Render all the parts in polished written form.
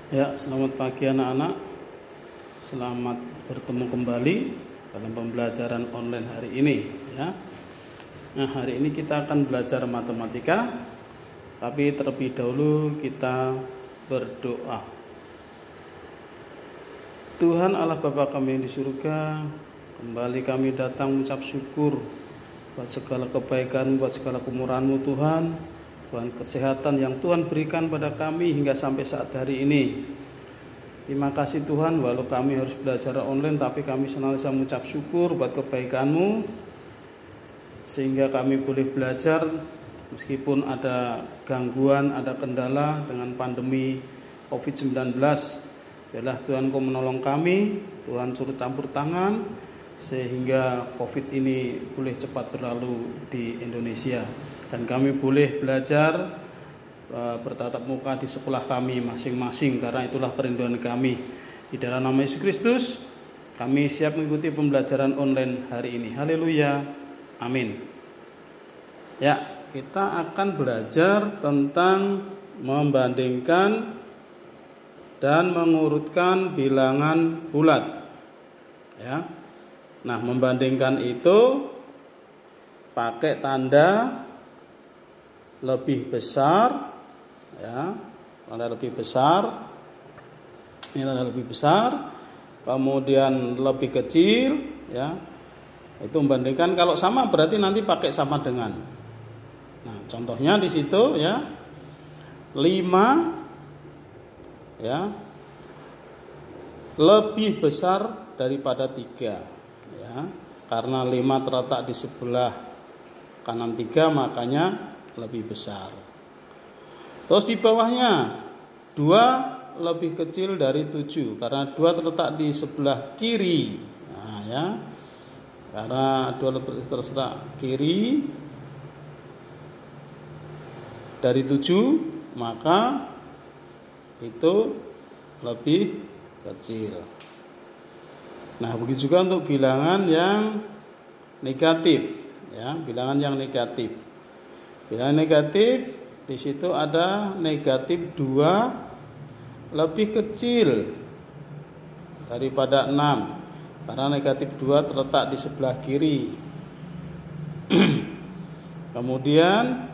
Ya, selamat pagi anak-anak. Selamat bertemu kembali dalam pembelajaran online hari ini ya. Nah, hari ini kita akan belajar matematika. Tapi terlebih dahulu kita berdoa. Tuhan Allah Bapa kami yang di surga, kembali kami datang mengucap syukur buat segala kebaikan, buat segala kemurahan-Mu Tuhan. Tuhan, kesehatan yang Tuhan berikan pada kami hingga sampai saat hari ini. Terima kasih Tuhan, walau kami harus belajar online, tapi kami senantiasa mengucap syukur buat kebaikan-Mu, sehingga kami boleh belajar meskipun ada gangguan, ada kendala dengan pandemi COVID-19. Biarlah Tuhan Kau menolong kami, Tuhan suruh campur tangan, sehingga COVID ini boleh cepat berlalu di Indonesia. Dan kami boleh belajar bertatap muka di sekolah kami masing-masing, karena itulah kerinduan kami. Di dalam nama Yesus Kristus kami siap mengikuti pembelajaran online hari ini. Haleluya, amin. Ya, kita akan belajar tentang membandingkan dan mengurutkan bilangan bulat ya. Nah, membandingkan itu pakai tanda lebih besar ya, tanda lebih besar, ini tanda lebih besar, kemudian lebih kecil ya. Itu membandingkan, kalau sama berarti nanti pakai sama dengan. Nah, contohnya di situ ya, 5 ya lebih besar daripada 3 ya. Karena 5 terletak di sebelah kanan 3, makanya lebih besar. Terus di bawahnya 2 lebih kecil dari 7, karena 2 terletak di sebelah kiri. Nah ya, karena 2 lebih terletak kiri dari 7, maka itu lebih kecil. Nah, begitu juga untuk bilangan yang negatif ya, bilangan yang negatif. Bilangan negatif di situ ada negatif 2 lebih kecil daripada 6, karena negatif 2 terletak di sebelah kiri. Kemudian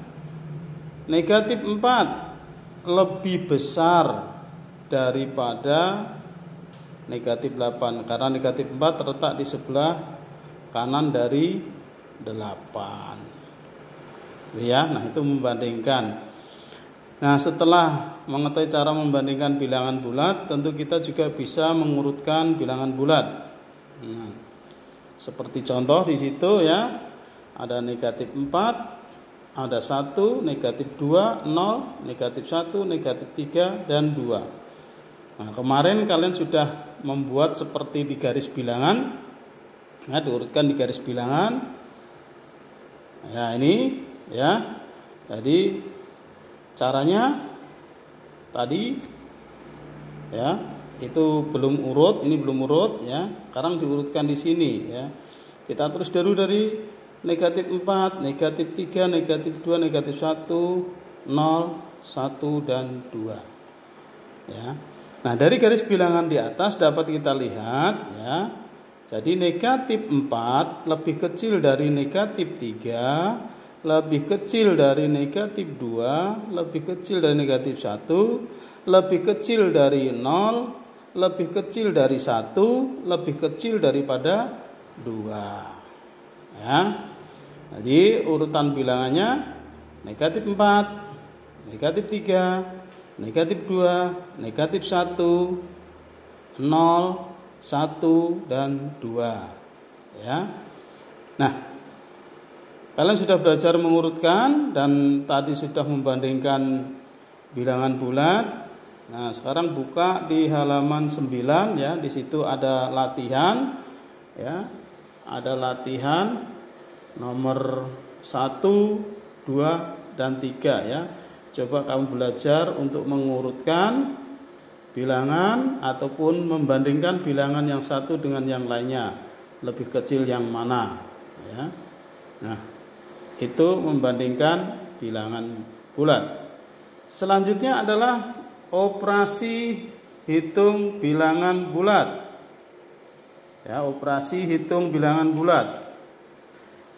negatif 4 lebih besar daripada negatif 8, karena negatif 4 terletak di sebelah kanan dari 8. Ya, nah itu membandingkan. Nah, setelah mengetahui cara membandingkan bilangan bulat, tentu kita juga bisa mengurutkan bilangan bulat. Nah, seperti contoh di situ ya, ada negatif 4, ada 1, negatif 2, 0, negatif 1, negatif 3, dan 2. Nah, kemarin kalian sudah membuat seperti di garis bilangan. Nah, diurutkan di garis bilangan. Ya, ini ya. Jadi caranya tadi ya, itu belum urut, ini belum urut ya. Sekarang diurutkan di sini ya. Kita terus dulu dari negatif 4, negatif 3, negatif 2, negatif 1, 0, 1, dan 2 ya. Nah, dari garis bilangan di atas dapat kita lihat ya. Jadi negatif 4 lebih kecil dari negatif 3, lebih kecil dari negatif 2, lebih kecil dari negatif 1, lebih kecil dari 0, lebih kecil dari 1, lebih kecil daripada 2 ya. Jadi urutan bilangannya negatif 4, negatif 3, negatif 2, negatif 1, 0, 1, dan 2 ya. Nah, kalian sudah belajar mengurutkan dan tadi sudah membandingkan bilangan bulat. Nah, sekarang buka di halaman 9 ya. Di situ ada latihan ya. Ada latihan nomor 1, 2, dan 3 ya. Coba kamu belajar untuk mengurutkan bilangan ataupun membandingkan bilangan yang satu dengan yang lainnya. Lebih kecil yang mana ya. Nah, itu membandingkan bilangan bulat. Selanjutnya adalah operasi hitung bilangan bulat. Ya, operasi hitung bilangan bulat.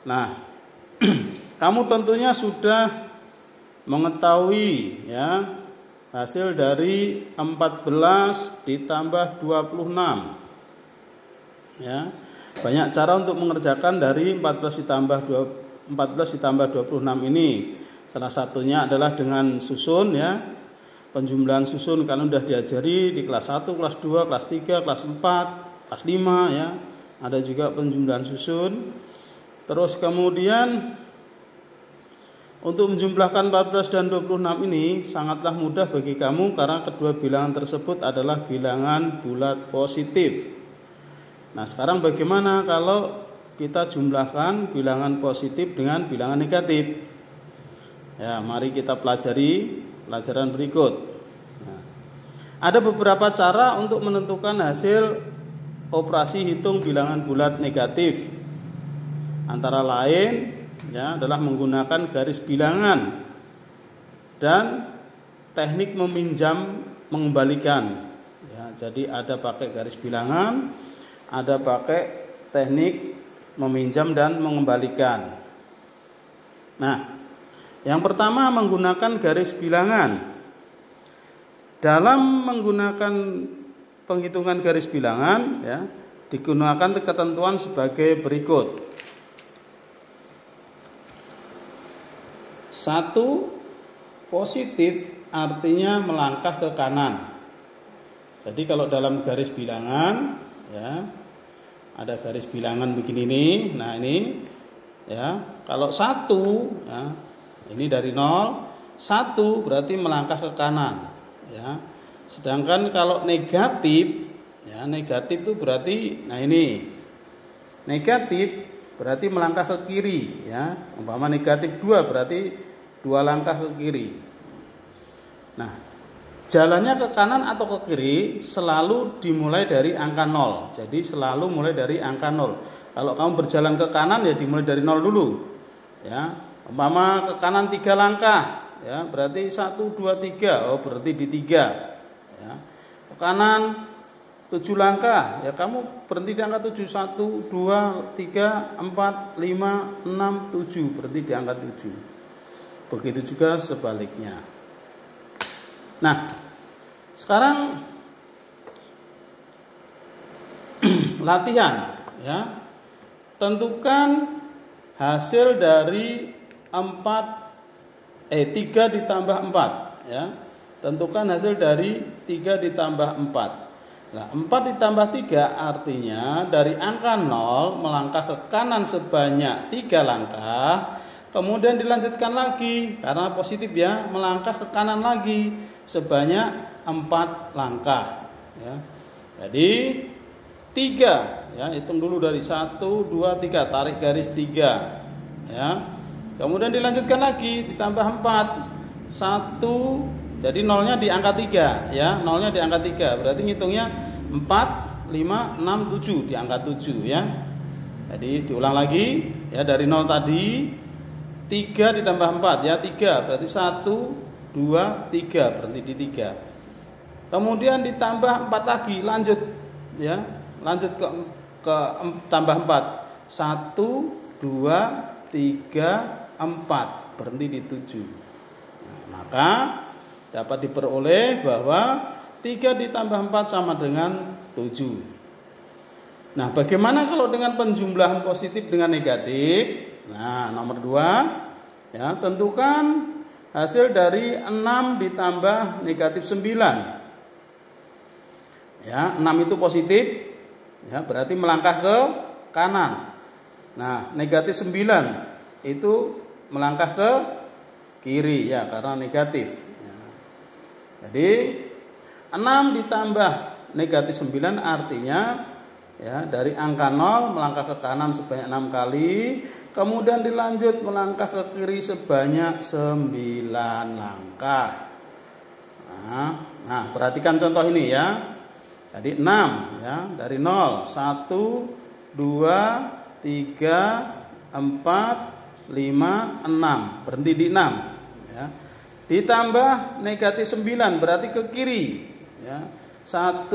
Nah, kamu tentunya sudah mengetahui ya hasil dari 14 ditambah 26. Ya. Banyak cara untuk mengerjakan dari 14 ditambah 26 ini. Salah satunya adalah dengan susun ya. Penjumlahan susun kan sudah diajari di kelas 1, kelas 2, kelas 3, kelas 4, kelas 5 ya. Ada juga penjumlahan susun. Terus kemudian untuk menjumlahkan 14 dan 26 ini sangatlah mudah bagi kamu karena kedua bilangan tersebut adalah bilangan bulat positif. Nah, sekarang bagaimana kalau kita jumlahkan bilangan positif dengan bilangan negatif? Ya, mari kita pelajari pelajaran berikut. Nah, ada beberapa cara untuk menentukan hasil operasi hitung bilangan bulat negatif. Antara lain ya adalah menggunakan garis bilangan dan teknik meminjam mengembalikan. Ya, jadi ada pakai garis bilangan, ada pakai teknik meminjam dan mengembalikan. Nah, yang pertama menggunakan garis bilangan. Dalam menggunakan penghitungan garis bilangan ya, digunakan ketentuan sebagai berikut. 1. Positif artinya melangkah ke kanan. Jadi kalau dalam garis bilangan ya ada garis bilangan begini nih. Nah, ini ya, kalau 1 ya, ini dari 0, 1 berarti melangkah ke kanan ya. Sedangkan kalau negatif ya, negatif itu berarti nah ini. Negatif berarti melangkah ke kiri ya. Umpama negatif 2 berarti 2 langkah ke kiri. Nah, jalannya ke kanan atau ke kiri selalu dimulai dari angka 0. Jadi selalu mulai dari angka 0. Kalau kamu berjalan ke kanan ya dimulai dari 0 dulu. Ya. Umpama ke kanan 3 langkah, ya, berarti 1 2 3. Oh, berarti di 3. Ya. Ke kanan 7 langkah, ya kamu berhenti di angka 7. 1 2 3 4 5 6 7, berhenti di angka 7. Begitu juga sebaliknya. Nah, sekarang latihan ya. Tentukan hasil dari 3 ditambah 4 ya. Tentukan hasil dari 3 ditambah 4. Nah, 4 ditambah 3 artinya dari angka 0 melangkah ke kanan sebanyak 3 langkah. Kemudian dilanjutkan lagi karena positif ya, melangkah ke kanan lagi sebanyak 4 langkah ya. Jadi 3 ya, hitung dulu dari 1 2 3, tarik garis 3 ya. Kemudian dilanjutkan lagi ditambah 4. 1 jadi nolnya di angka 3 ya, nolnya di angka 3. Berarti ngitungnya 4 5 6 7 di angka 7 ya. Jadi diulang lagi ya, dari 0 tadi 3 ditambah 4 ya, 3 berarti 1 2 3, berhenti di 3. Kemudian ditambah 4 lagi, lanjut ya, lanjut ke tambah 4. 1 2 3 4, berhenti di 7. Nah, maka dapat diperoleh bahwa 3 ditambah 4 sama dengan 7. Nah, bagaimana kalau dengan penjumlahan positif dengan negatif? Nah, nomor 2 ya, tentukan hasil dari 6 ditambah negatif 9. Ya, 6 itu positif ya, berarti melangkah ke kanan. Nah, negatif 9 itu melangkah ke kiri ya, karena negatif ya. Jadi 6 ditambah negatif 9 artinya ya, dari angka 0 melangkah ke kanan sebanyak 6 kali. Kemudian dilanjut melangkah ke kiri sebanyak 9 langkah. Nah, perhatikan contoh ini ya. Jadi 6 ya, dari 0, 1 2 3 4 5 6, berhenti di 6 ya. Ditambah negatif 9 berarti ke kiri ya. 1,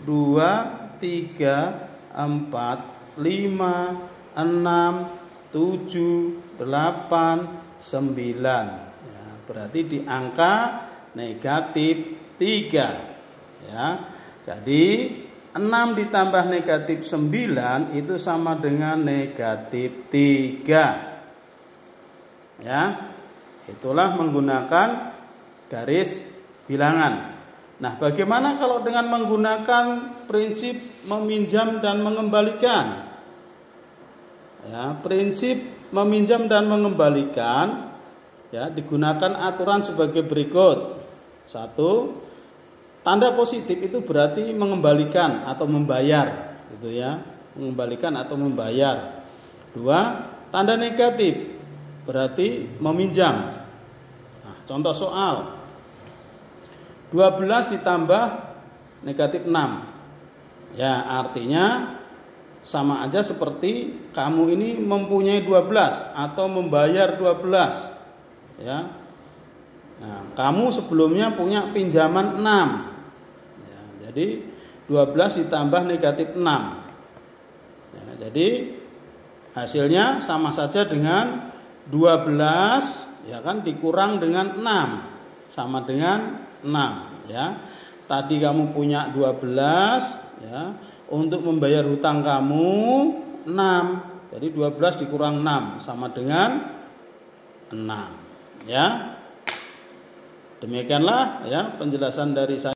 2, 3, 4, 5, 6, 7, 8, 9. Ya, berarti di angka negatif 3. Ya. Jadi 6 ditambah negatif 9 itu sama dengan negatif 3. Ya. Itulah menggunakan garis bilangan. Nah, bagaimana kalau dengan menggunakan prinsip meminjam dan mengembalikan? Ya, prinsip meminjam dan mengembalikan ya digunakan aturan sebagai berikut. 1, tanda positif itu berarti mengembalikan atau membayar, gitu ya. Mengembalikan atau membayar. 2, tanda negatif berarti meminjam. Nah, contoh soal 12 ditambah negatif 6. Ya, artinya sama aja seperti kamu ini mempunyai 12 atau membayar 12. Ya. Nah, kamu sebelumnya punya pinjaman 6. Ya, jadi 12 ditambah negatif 6. Ya, jadi hasilnya sama saja dengan 12 ya kan dikurang dengan 6 sama dengan 6 ya. Tadi kamu punya 12 ya. Untuk membayar hutang kamu 6. Jadi 12 dikurang 6 sama dengan 6 ya. Demikianlah ya penjelasan dari saya.